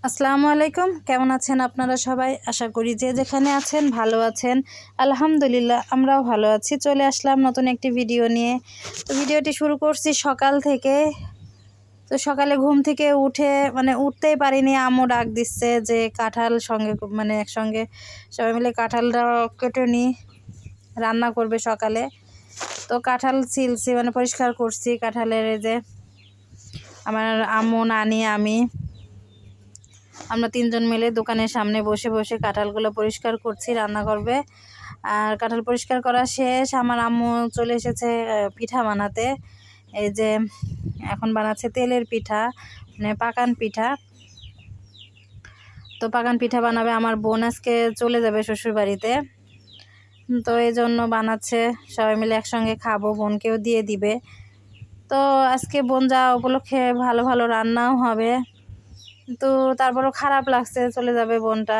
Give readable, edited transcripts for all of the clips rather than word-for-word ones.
আসসালামু আলাইকুম, কেমন আছেন আপনারা সবাই? আশা করি যে যেখানে আছেন ভালো আছেন। আলহামদুলিল্লাহ আমরাও ভালো আছি। চলে আসলাম নতুন একটি ভিডিও নিয়ে। তো ভিডিওটি শুরু করছি সকাল থেকে। তো সকালে ঘুম থেকে উঠে উঠতেই পারিনি, আম্মু ডাক দিচ্ছে যে কাঁঠাল সঙ্গে একসঙ্গে সবাই মিলে কাঁঠালটা কেটে নিই, রান্না করবে সকালে। তো কাঁঠাল ছিলছি, পরিষ্কার করছি কাঁঠালের। এই যে আমার আম্মু, নানি, আমরা তিনজন মিলে দোকানের সামনে বসে বসে কাঁঠালগুলো পরিষ্কার করছি, রান্না করবে। আর কাঁঠাল পরিষ্কার করা শেষ, আমার আম্মু চলে এসেছে পিঠা বানাতে। এই যে এখন বানাচ্ছে তেলের পিঠা, পাকান পিঠা। তো পাকান পিঠা বানাবে। আমার বোন আজকে চলে যাবে শ্বশুর বাড়িতে, তো এই জন্য বানাচ্ছে। সবাই মিলে একসঙ্গে খাবো, বোনকেও দিয়ে দিবে। তো আজকে বোন যাওয়া উপলক্ষে ভালো ভালো রান্নাও হবে। তো তারপরও খারাপ লাগছে, চলে যাবে বোনটা।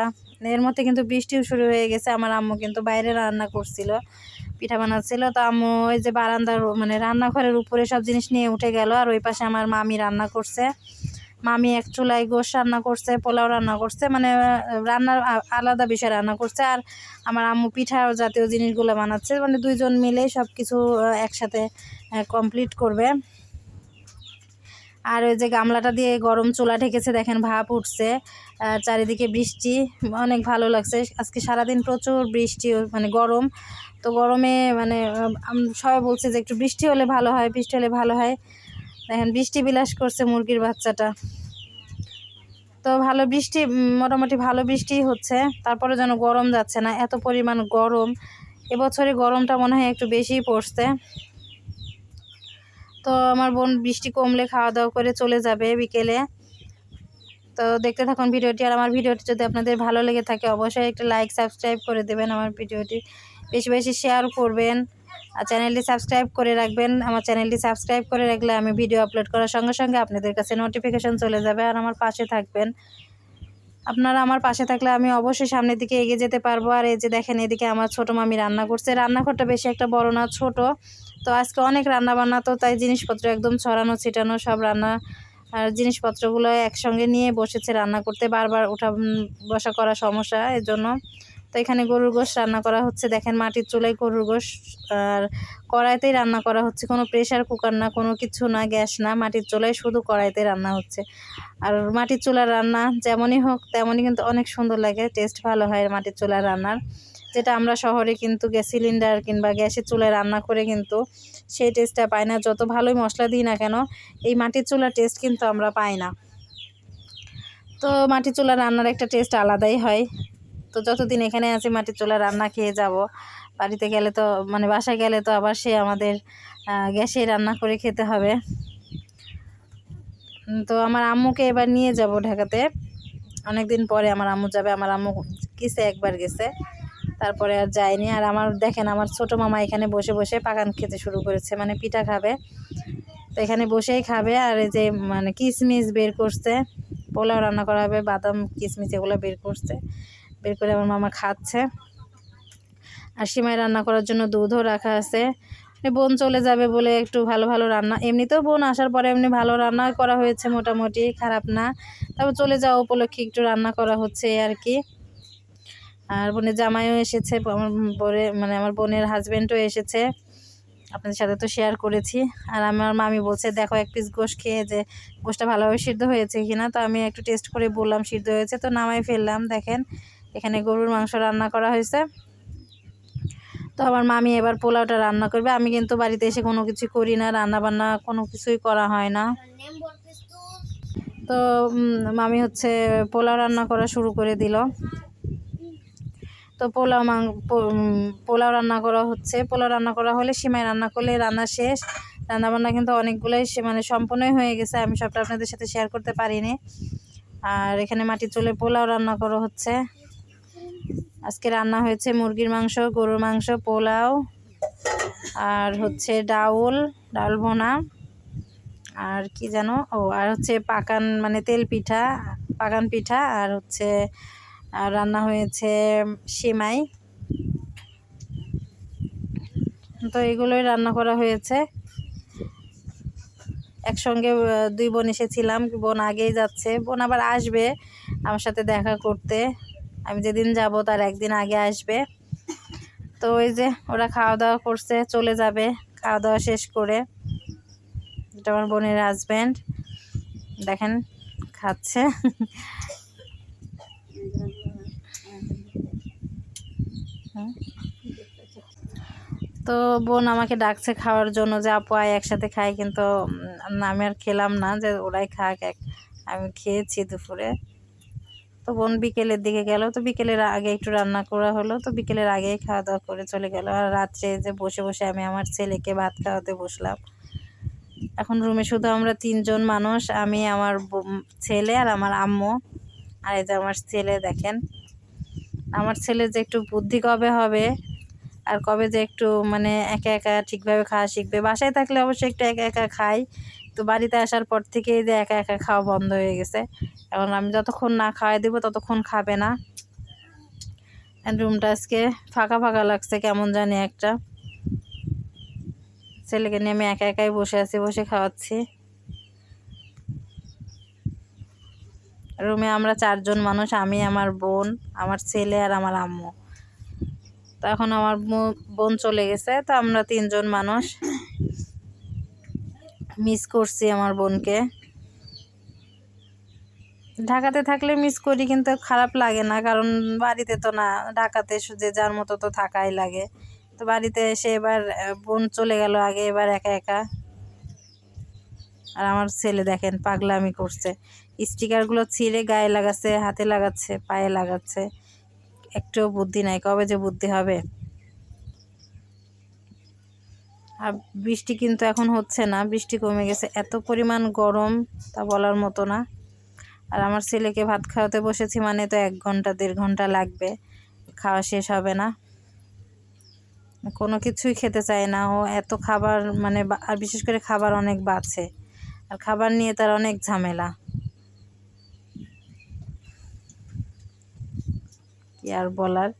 এর মধ্যে কিন্তু বৃষ্টিও শুরু হয়ে গেছে। আমার আম্মু কিন্তু বাইরে রান্না করছিল, পিঠা বানাচ্ছিল। তো আম্মু ওই যে বারান্দার রান্নাঘরের উপরে সব জিনিস নিয়ে উঠে গেল। আর ওই পাশে আমার মামি রান্না করছে। মামি এক চুলায় গোশ রান্না করছে, পোলাও রান্না করছে, রান্নার আলাদা বিষয় রান্না করছে। আর আমার আম্মু পিঠা জাতীয় জিনিসগুলো বানাচ্ছে। দুইজন মিলে সব কিছু একসাথে কমপ্লিট করবে। আর ওই যে গামলাটা দিয়ে গরম চুলা ঠেকেছে, দেখেন ভাপ উঠছে। চারিদিকে বৃষ্টি, অনেক ভালো লাগছে। আজকে সারাদিন প্রচুর বৃষ্টি, গরম। তো গরমে সবাই বলছে যে একটু বৃষ্টি হলে ভালো হয়, বৃষ্টি হলে ভালো হয়। দেখেন বৃষ্টি বিলাস করছে মুরগির বাচ্চাটা। তো ভালো বৃষ্টি, মোটামুটি ভালো বৃষ্টি হচ্ছে। তারপরে যেন গরম যাচ্ছে না, এত পরিমাণ গরম। এবছরে গরমটা মনে হয় একটু বেশিই পড়ছে। তো আমার বোন বৃষ্টি কমলে খাওয়া দাওয়া করে চলে যাবে বিকেলে। তো দেখতে থাকুন ভিডিওটি। আর আমার ভিডিওটি যদি আপনাদের ভালো লেগে থাকে অবশ্যই একটা লাইক, সাবস্ক্রাইব করে দেবেন। আমার ভিডিওটি বেশি বেশি শেয়ার করবেন। আর চ্যানেলটি সাবস্ক্রাইব করে রাখবেন। আমার চ্যানেলটি সাবস্ক্রাইব করে রাখলে আমি ভিডিও আপলোড করার সঙ্গে সঙ্গে আপনাদের কাছে নোটিফিকেশন চলে যাবে। আর আমার পাশে থাকবেন। আপনারা আমার পাশে থাকলে আমি অবশ্যই সামনের দিকে এগিয়ে যেতে পারবো। আর এই যে দেখেন, এদিকে আমার ছোটো মামি রান্না করছে। রান্নাঘরটা বেশি একটা বড় না, ছোট। তো আজকে অনেক রান্না বান্না, তো তাই জিনিসপত্র একদম ছড়ানো ছিটানো, সব রান্না আর জিনিসপত্রগুলো একসঙ্গে নিয়ে বসেছে রান্না করতে। বারবার উঠা বসা করা সমস্যা, এর জন্য। তো এখানে গরুর গোশ রান্না করা হচ্ছে। দেখেন মাটির চুলায় গরুর গোশ, আর কড়াইতেই রান্না করা হচ্ছে। কোনো প্রেশার কুকার না, কোনো কিছু না, গ্যাস না, মাটির চুলায় শুধু কড়াইতে রান্না হচ্ছে। আর মাটির চুলার রান্না যেমনই হোক তেমনই কিন্তু অনেক সুন্দর লাগে, টেস্ট ভালো হয় মাটির চুলার রান্নার। যেটা আমরা শহরে কিন্তু গ্যাস সিলিন্ডার কিংবা গ্যাসের চুলায় রান্না করে কিন্তু সেই টেস্টটা পাই না। যত ভালোই মশলা দিই না কেন, এই মাটির চুলার টেস্ট কিন্তু আমরা পাই না। তো মাটির চুলার রান্নার একটা টেস্ট আলাদাই হয়। তো যতদিন এখানে আছি মাটির চুলার রান্না খেয়ে যাব। বাড়িতে গেলে তো বাসায় গেলে তো আবার সে আমাদের গ্যাসে রান্না করে খেতে হবে। তো আমার আম্মুকে এবার নিয়ে যাব ঢাকাতে। অনেকদিন পরে আমার আম্মু যাবে। আমার আম্মু গেছে, একবার গেছে, তারপরে আর যায়নি। আর দেখেন আমার ছোটো মামা এখানে বসে বসে পাকান খেতে শুরু করেছে, পিঠা খাবে। তো এখানে বসেই খাবে। আর এই যে কিশমিশ বের করছে, পোলাও রান্না করা হবে, বাদাম কিশমিশ এগুলো বের করছে, বের করে আমার মামা খাচ্ছে। আর সিমাই রান্না করার জন্য দুধও রাখা আছে। বোন চলে যাবে বলে একটু ভালো ভালো রান্না, এমনিতেও বোন আসার পরে এমনি ভালো রান্না করা হয়েছে, মোটামুটি খারাপ না। তারপর চলে যাওয়া উপলক্ষে একটু রান্না করা হচ্ছে আর কি। আর বোনের জামাইও এসেছে, আমার বোনের হাজব্যান্ডও এসেছে, আপনাদের সাথে তো শেয়ার করেছি। আর আমার মামি বলছে দেখো এক পিস গোশ খেয়ে যে গোশটা ভালোভাবে সিদ্ধ হয়েছে কিনা। তো আমি একটু টেস্ট করে বললাম সিদ্ধ হয়েছে, তো নামাই ফেললাম। দেখেন এখানে গরুর মাংস রান্না করা হয়েছে। তো আমার মামি এবার পোলাওটা রান্না করবে। আমি কিন্তু বাড়িতে এসে কোনো কিছু করি না, রান্না বান্না কোনো কিছুই করা হয় না। তো মামি পোলাও রান্না করা শুরু করে দিল। তো পোলাও রান্না করা হচ্ছে। পোলাও রান্না করা হলে সিমাই রান্না করলে রান্না শেষ। রান্নাবান্না কিন্তু অনেকগুলোই সম্পূর্ণই হয়ে গেছে, আমি সবটা আপনাদের সাথে শেয়ার করতে পারিনি। আর এখানে মাটির চুলে পোলাও রান্না করা হচ্ছে। আজকে রান্না হয়েছে মুরগির মাংস, গরুর মাংস, পোলাও, আর ডাউল ভোনা, আর কি যেন, আর পাকান তেল পিঠা, পাকান পিঠা, আর আর রান্না হয়েছে সিমাই। তো এগুলোই রান্না করা হয়েছে। একসঙ্গে দুই বোন এসেছিলাম, বোন আগেই যাচ্ছে, বোন আবার আসবে। আমার সাথে দেখা করতে। আমি যেদিন যাব তার একদিন আগে আসবে। তো ওই যে ওরা খাওয়া দাওয়া করছে, চলে যাবে খাওয়া দাওয়া শেষ করে। এটা আমার বোনের হাজব্যান্ড, দেখেন খাচ্ছে। তো বোন আমাকে ডাকছে খাওয়ার জন্য, যে আপু আয় একসাথে খাই, কিন্তু আমি আর খেলাম না, যে ওরাই খাক, আমি খেয়েছি দুপুরে। তো বোন বিকেলের দিকে গেল, তো বিকেলের আগে একটু রান্না করা হলো, তো বিকেলের আগেই খাওয়া দাওয়া করে চলে গেল। আর রাত্রে যে বসে বসে আমি আমার ছেলেকে ভাত খাওয়াতে বসলাম। এখন রুমে শুধু আমরা 3 জন মানুষ, আমি, আমার ছেলে আর আমার আম্মু। আর এই যে আমার ছেলে দেখেন, আমার ছেলে যে একটু বুদ্ধি কবে হবে আর কবে যে একটু মানে একা একা ঠিকভাবে খাওয়া শিখবে। বাসায় থাকলে অবশ্যই একটু একা একা খাই, তো বাড়িতে আসার পর থেকেই যে একা একা খাওয়া বন্ধ হয়ে গেছে। এখন আমি যতক্ষণ না খাওয়াই দেবো ততক্ষণ খাবে না। রুমটা আজকে ফাঁকা ফাঁকা লাগছে, কেমন জানি একটা। ছেলেকে নিয়ে আমি একা একাই বসে আছি, বসে খাওয়াচ্ছি। রুমে আমরা 4 জন মানুষ, আমি, আমার বোন, আমার ছেলে আর আমার আম্মু। তো এখন আমার বোন চলে গেছে, তো আমরা 3 জন মানুষ। মিস করছি আমার বোনকে। ঢাকাতে থাকলে মিস করি, কিন্তু খারাপ লাগে না, কারণ বাড়িতে তো না, ঢাকাতে যে যার মতো তো থাকাই লাগে। তো বাড়িতে এসে এবার বোন চলে গেল আগে, এবার একা একা। আর আমার ছেলে দেখেন পাগলামি করছে, স্টিকারগুলো ছিঁড়ে গায়ে লাগাচ্ছে, হাতে লাগাচ্ছে, পায়ে লাগাচ্ছে। একটুও বুদ্ধি নাই, কবে যে বুদ্ধি হবে। আর বৃষ্টি কিন্তু এখন হচ্ছে না, বৃষ্টি কমে গেছে। এত পরিমাণ গরম তা বলার মতো না। আর আমার ছেলেকে ভাত খাওয়াতে বসেছি মানে তো 1 ঘন্টা 1.5 ঘন্টা লাগবে, খাওয়া শেষ হবে না। কোনো কিছুই খেতে চায় না ও, এত খাবার মানে, আর বিশেষ করে খাবার অনেক বাছে, আর খাবার নিয়ে তার অনেক ঝামেলা। কি আর বলার।